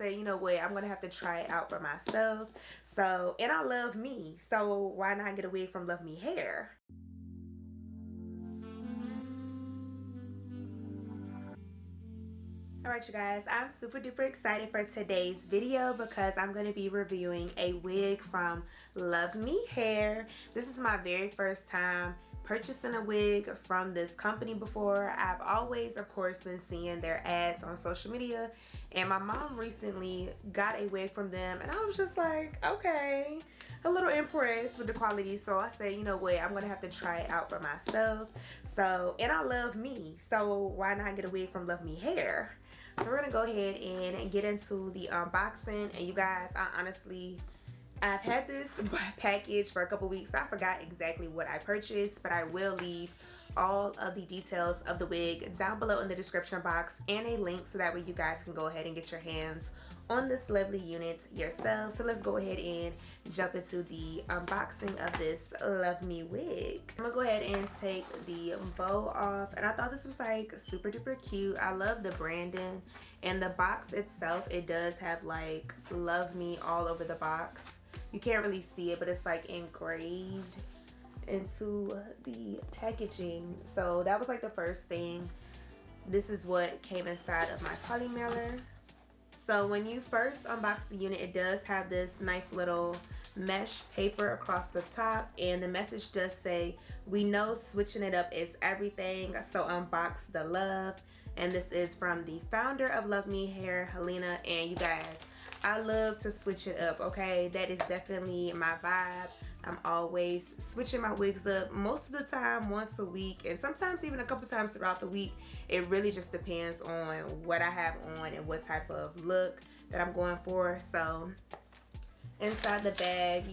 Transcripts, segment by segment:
said, you know what, I'm gonna have to try it out for myself. So, and I love me, so why not get a wig from LuvMe Hair? Alright you guys, I'm super duper excited for today's video because I'm going to be reviewing a wig from LuvMe Hair. This is my very first time purchasing a wig from this company before. I've always, of course, been seeing their ads on social media, and my mom recently got a wig from them, and I was just like, okay, a little impressed with the quality. So I said, you know what, I'm gonna have to try it out for myself. So, and I love me, so why not get a wig from LuvMe Hair? So we're gonna go ahead and get into the unboxing. And you guys, I've had this package for a couple weeks, so I forgot exactly what I purchased, but I will leave all of the details of the wig down below in the description box and a link so that way you guys can go ahead and get your hands on this lovely unit yourself. So let's go ahead and jump into the unboxing of this LuvMe wig. I'm gonna go ahead and take the bow off, and I thought this was like super duper cute. I love the branding, and the box itself, it does have like LuvMe all over the box. You can't really see it, but it's like engraved into the packaging. So that was like the first thing. This is what came inside of my poly mailer. So when you first unbox the unit, it does have this nice little mesh paper across the top, and the message does say, we know switching it up is everything, so unbox the love. And this is from the founder of LuvMe Hair, Helena. And you guys, I love to switch it up, okay? That is definitely my vibe. I'm always switching my wigs up, most of the time once a week, and sometimes even a couple times throughout the week. It really just depends on what I have on and what type of look that I'm going for. So inside the bag,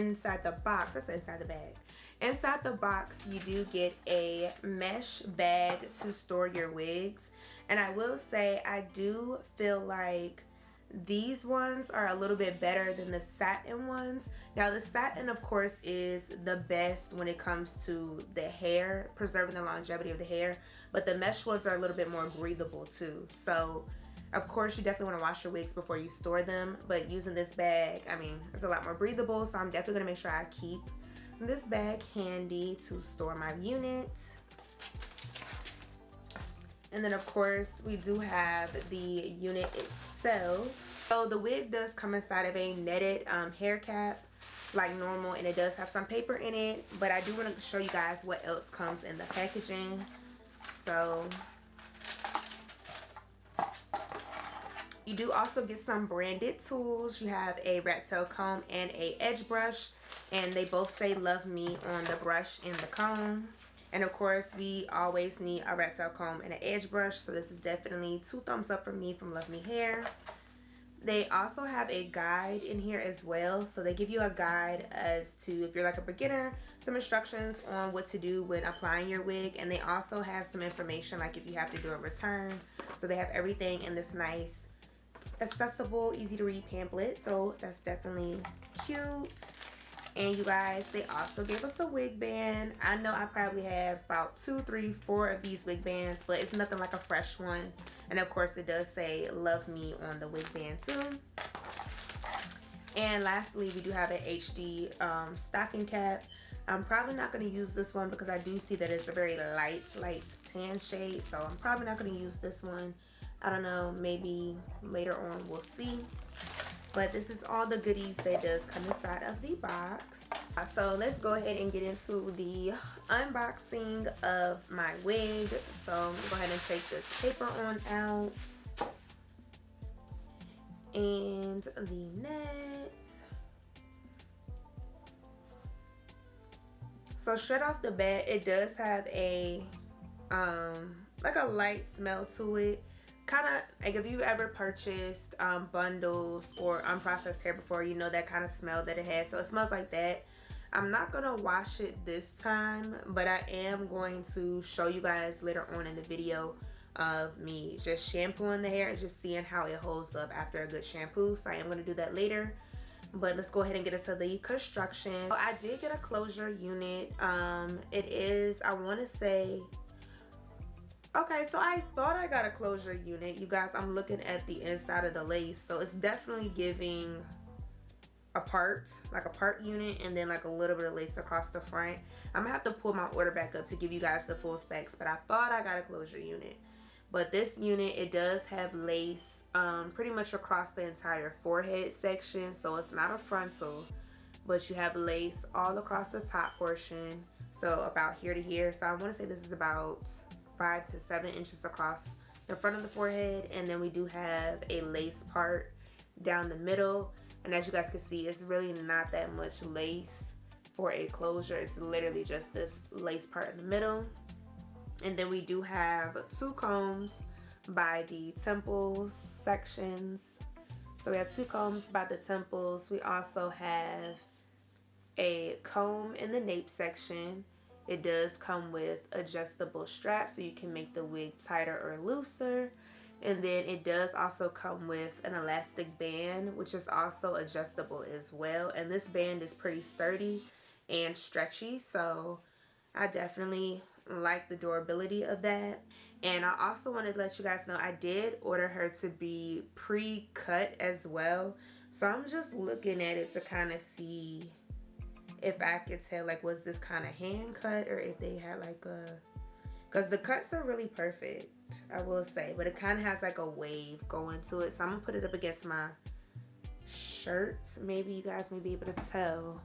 inside the box, you do get a mesh bag to store your wigs. And I will say, I do feel like these ones are a little bit better than the satin ones. Now the satin, of course, is the best when it comes to the hair, preserving the longevity of the hair, but the mesh ones are a little bit more breathable too. So of course you definitely want to wash your wigs before you store them, but using this bag, I mean, it's a lot more breathable, so I'm definitely going to make sure I keep this bag handy to store my unit. And then of course we do have the unit itself. So the wig does come inside of a netted hair cap like normal, and it does have some paper in it, but I do want to show you guys what else comes in the packaging. So you do also get some branded tools. You have a rat tail comb and a edge brush, and they both say LuvMe on the brush and the comb. And of course, we always need a rat tail comb and an edge brush, so this is definitely 2 thumbs up from me from LuvMe Hair. They also have a guide in here as well, so they give you a guide as to, if you're like a beginner, some instructions on what to do when applying your wig. And they also have some information like if you have to do a return. So they have everything in this nice, accessible, easy to read pamphlet, so that's definitely cute. And you guys, they also gave us a wig band. I know I probably have about 2, 3, 4 of these wig bands, but it's nothing like a fresh one. And of course it does say LuvMe on the wig band too. And lastly, we do have an HD stocking cap. I'm probably not going to use this one because I do see that it's a very light tan shade, so I'm probably not going to use this one. I don't know, maybe later on, we'll see. But this is all the goodies that does come inside of the box. So let's go ahead and get into the unboxing of my wig. So I'm gonna go ahead and take this paper on out, and the net. So straight off the bat, it does have a like a light smell to it. Kind of like if you ever purchased bundles or unprocessed hair before, you know that kind of smell that it has. So it smells like that. I'm not gonna wash it this time, but I am going to show you guys later on in the video of me just shampooing the hair and just seeing how it holds up after a good shampoo. So I am going to do that later, but let's go ahead and get into the construction. So I did get a closure unit. It is, I want to say, Okay, so I thought I got a closure unit. You guys, I'm looking at the inside of the lace. So it's definitely giving a part, like a part unit, and then like a little bit of lace across the front. I'm gonna have to pull my order back up to give you guys the full specs, but I thought I got a closure unit. But this unit, it does have lace pretty much across the entire forehead section. So it's not a frontal, but you have lace all across the top portion. So about here to here. So I want to say this is about 5 to 7 inches across the front of the forehead. And then we do have a lace part down the middle. And as you guys can see, it's really not that much lace for a closure. It's literally just this lace part in the middle. And then we do have 2 combs by the temples sections. So we have 2 combs by the temples. We also have a comb in the nape section. It does come with adjustable straps so you can make the wig tighter or looser. And then it does also come with an elastic band, which is also adjustable as well. And this band is pretty sturdy and stretchy, so I definitely like the durability of that. And I also wanted to let you guys know I did order her to be pre-cut as well. So I'm just looking at it to kind of see if I could tell, like, was this kind of hand cut or if they had like a, because the cuts are really perfect, I will say, but it kind of has like a wave going to it. So I'm gonna put it up against my shirt. Maybe you guys may be able to tell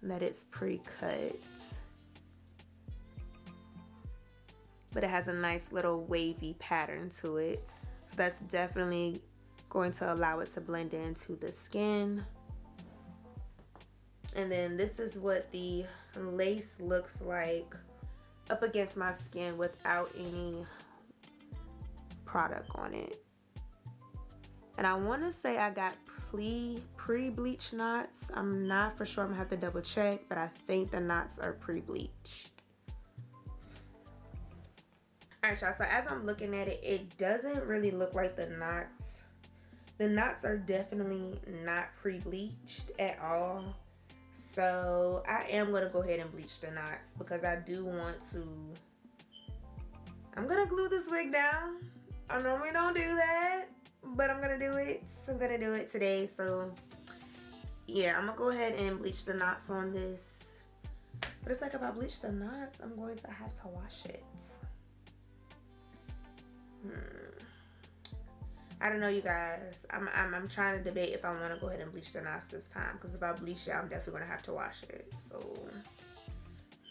that it's pre-cut, but it has a nice little wavy pattern to it. So that's definitely going to allow it to blend into the skin. And then this is what the lace looks like up against my skin without any product on it. And I want to say I got pre-bleached knots. I'm not for sure. I'm gonna have to double check, but I think the knots are pre-bleached. Alright, y'all, so as I'm looking at it, it doesn't really look like the knots. The knots are definitely not pre-bleached at all. So I am gonna go ahead and bleach the knots because I do want to. I'm gonna glue this wig down. I normally don't do that, but I'm gonna do it. So I'm gonna do it today. So yeah, I'm gonna go ahead and bleach the knots on this. But it's like if I bleach the knots, I'm going to have to wash it. I don't know, you guys. I'm trying to debate if I want to go ahead and bleach the knots this time, because if I bleach it, I'm definitely gonna have to wash it. So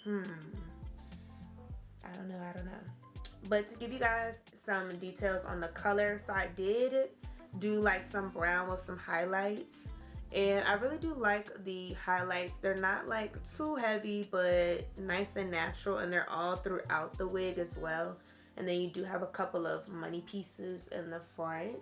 I don't know. But to give you guys some details on the color, so I did do like some brown with some highlights, and I really do like the highlights. They're not like too heavy, but nice and natural, and they're all throughout the wig as well. And then you do have a couple of money pieces in the front.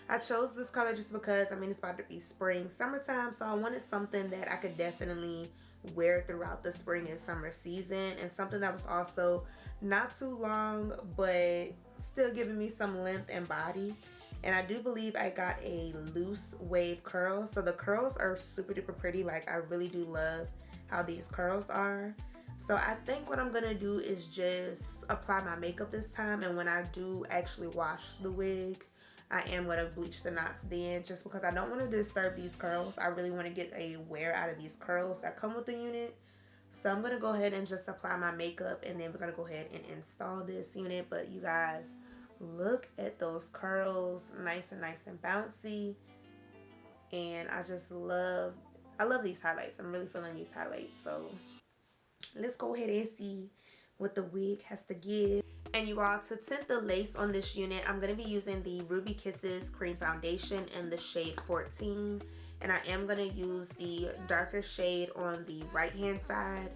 I chose this color just because, I mean, it's about to be spring, summertime, so I wanted something that I could definitely wear throughout the spring and summer season, and something that was also not too long, but still giving me some length and body. And I do believe I got a loose wave curl, so the curls are super duper pretty. Like, I really do love how these curls are. So I think what I'm gonna do is just apply my makeup this time, and when I do actually wash the wig, I am gonna bleach the knots then, just because I don't want to disturb these curls. I really want to get a wear out of these curls that come with the unit. So I'm gonna go ahead and just apply my makeup, and then we're gonna go ahead and install this unit. But you guys, look at those curls, nice and bouncy. And I love these highlights. I'm really feeling these highlights. So let's go ahead and see what the wig has to give. And you all, to tint the lace on this unit, I'm going to be using the Ruby Kisses Cream Foundation in the shade 14. And I am going to use the darker shade on the right hand side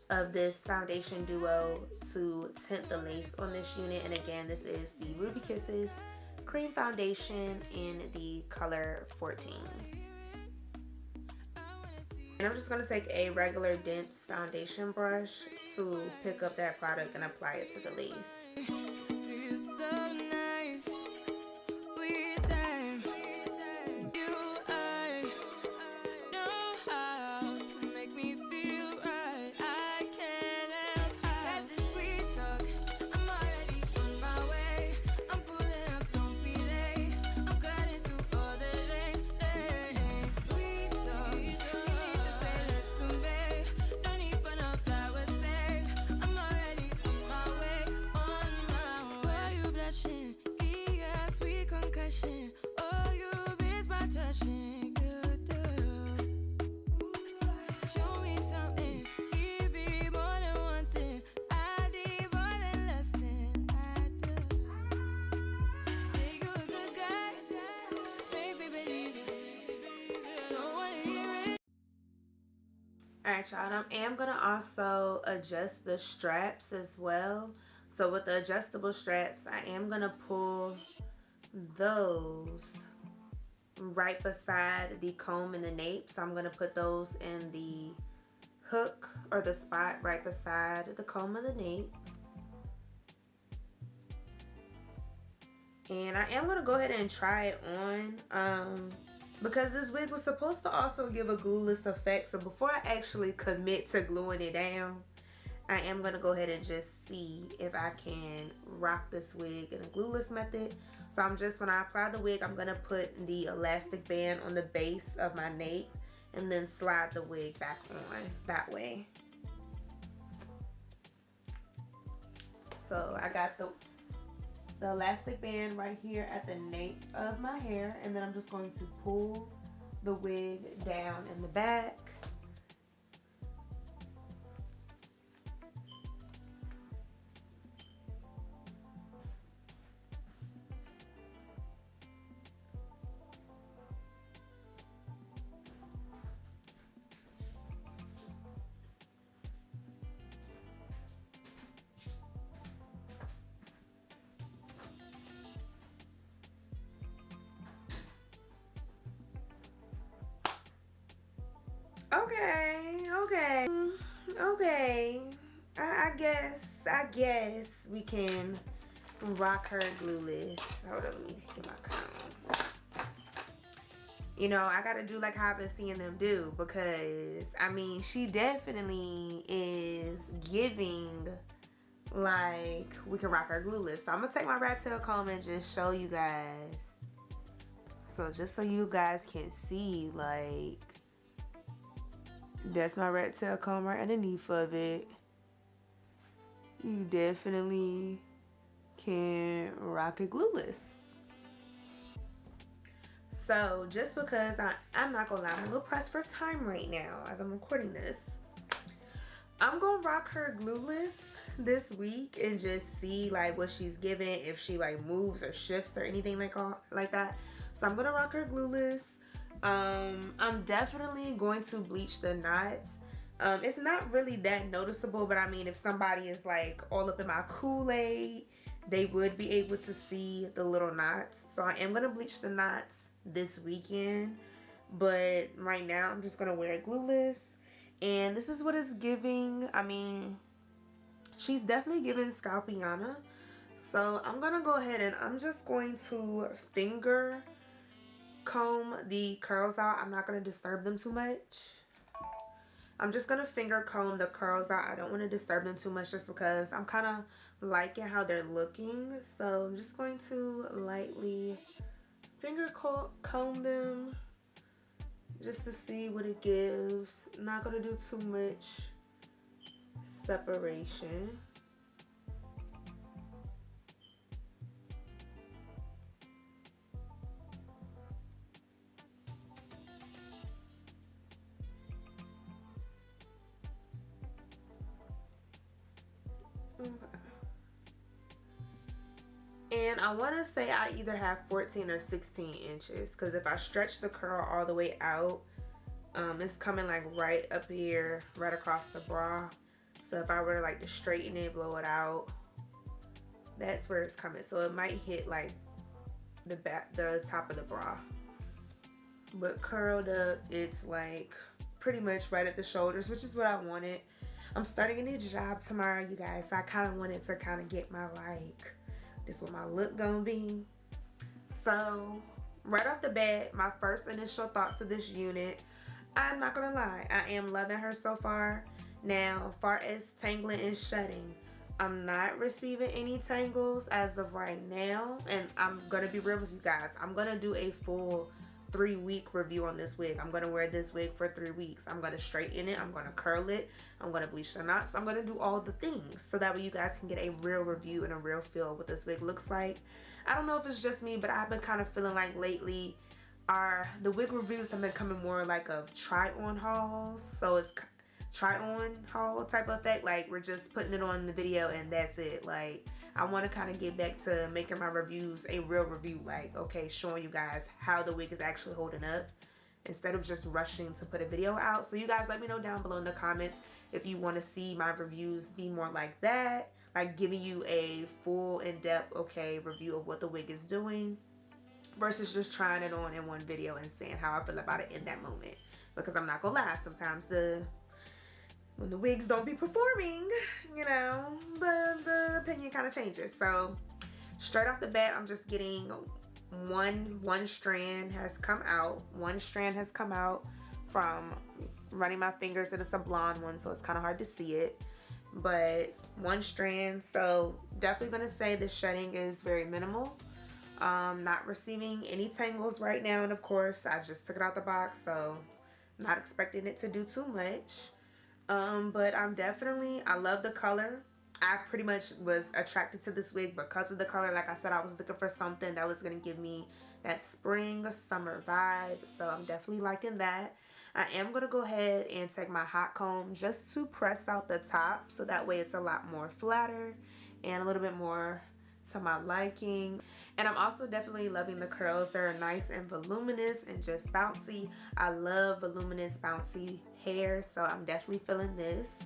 of this foundation duo to tint the lace on this unit. And again, this is the Ruby Kisses Cream Foundation in the color 14. And I'm just going to take a regular dense foundation brush to pick up that product and apply it to the lace. Alright, y'all, I am gonna also adjust the straps as well. So with the adjustable straps, I am gonna pull those right beside the comb and the nape. So I'm gonna put those in the hook or the spot right beside the comb and the nape. And I am gonna go ahead and try it on because this wig was supposed to also give a glueless effect. So before I actually commit to gluing it down, I am gonna go ahead and just see if I can rock this wig in a glueless method. So when I apply the wig, I'm gonna put the elastic band on the base of my nape and then slide the wig back on that way. So I got the elastic band right here at the nape of my hair, and then I'm just going to pull the wig down in the back. Okay. I guess we can rock her glueless. Hold on, let me get my comb. You know, I gotta do like how I've been seeing them do, because I mean, she definitely is giving like we can rock her glueless. So I'm gonna take my rat tail comb and just show you guys. So just so you guys can see, like, that's my rat tail comb right underneath of it. You definitely can rock it glueless. So just because I'm not gonna lie, I'm a little pressed for time right now as I'm recording this. I'm gonna rock her glueless this week and just see like what she's giving, if she like moves or shifts or anything like that. So I'm gonna rock her glueless. I'm definitely going to bleach the knots. It's not really that noticeable, but I mean, if somebody is like all up in my Kool-Aid, they would be able to see the little knots. So I am gonna bleach the knots this weekend, but right now I'm just gonna wear it glueless. And this is what it's giving. I mean, she's definitely giving Scalpiana. So I'm gonna go ahead and I'm just going to finger comb the curls out. I'm not gonna disturb them too much. I'm just gonna finger comb the curls out. I don't want to disturb them too much just because I'm kind of liking how they're looking. So I'm just going to lightly finger comb them just to see what it gives. Not gonna do too much separation. And I want to say I either have 14 or 16 inches, because if I stretch the curl all the way out, it's coming like right up here, right across the bra. So if I were to like to straighten it, blow it out, that's where it's coming. So it might hit like the top of the bra. But curled up, it's like pretty much right at the shoulders, which is what I wanted. I'm starting a new job tomorrow, you guys. So I kind of wanted to kind of get my like, this is what my look gonna be. So right off the bat, my first initial thoughts of this unit, I'm not gonna lie, I am loving her so far. Now, as far as tangling and shedding, I'm not receiving any tangles as of right now. And I'm gonna be real with you guys. I'm gonna do a full 3-week review on this wig. I'm gonna wear this wig for 3 weeks. I'm gonna straighten it, I'm gonna curl it, I'm gonna bleach the knots, I'm gonna do all the things so that way you guys can get a real review and a real feel of what this wig looks like. I don't know if it's just me, but I've been kind of feeling like lately the wig reviews have been coming more like of try on hauls. So it's try on haul type of effect, like we're just putting it on the video and that's it. Like I want to kind of get back to making my reviews a real review, like okay, showing you guys how the wig is actually holding up. instead of just rushing to put a video out. So you guys let me know down below in the comments if you want to see my reviews be more like that, like giving you a full in-depth review of what the wig is doing, versus just trying it on in one video and saying how I feel about it in that moment. Because I'm not gonna lie, sometimes when the wigs don't be performing, you know, the opinion kind of changes. So straight off the bat, I'm just getting one strand has come out. One strand has come out from running my fingers, and it's a blonde one, so it's kind of hard to see it. But one strand, so definitely gonna say the shedding is very minimal. Not receiving any tangles right now, and of course I just took it out the box, so not expecting it to do too much. But I love the color. I pretty much was attracted to this wig because of the color. Like I said, I was looking for something that was going to give me that spring summer vibe, so I'm definitely liking that. I am going to go ahead and take my hot comb just to press out the top, so that way it's a lot more flatter and a little bit more to my liking. And I'm also definitely loving the curls. They're nice and voluminous and just bouncy. I love voluminous bouncy hair, so I'm definitely feeling this.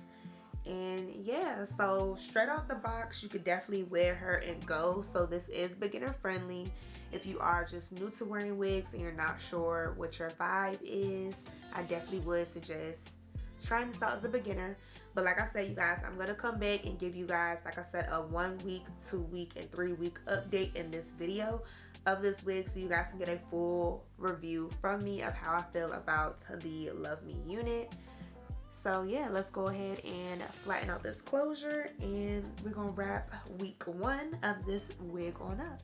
And yeah, so straight off the box, you could definitely wear her and go. So this is beginner friendly. If you are just new to wearing wigs and you're not sure what your vibe is, I definitely would suggest trying this out as a beginner. But like I said, you guys, I'm gonna come back and give you guys, like I said, a 1 week, 2 week, and 3 week update in this video of this wig, so you guys can get a full review from me of how I feel about the LuvMe unit. So yeah, let's go ahead and flatten out this closure, and we're gonna wrap week 1 of this wig on up.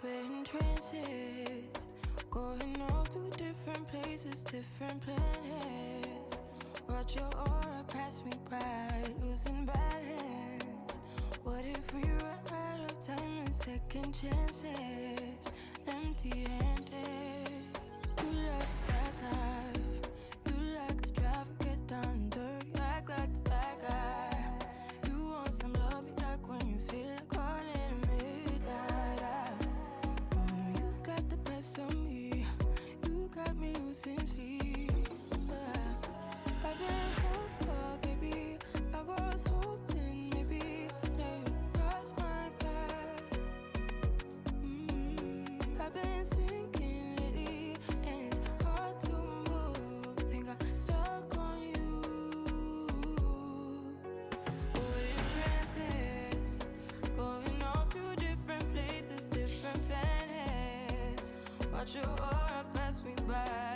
We're in trances, going all to different places, different planets. Watch your aura pass me by, losing balance. What if we run out of time and second chances? Empty-handed. You like the fast life, you like to drive and get down and dirty, act like the bad guy. You want some love, be like when you feel like calling at midnight. You got the best of me, you got me losing sleep. I've been hopeful, baby, I was hoping maybe that you cross my path. I've been sinking lately, and it's hard to move. Think I'm stuck on you. We're in transits, going off to different places, different planets. Watch your aura pass me by.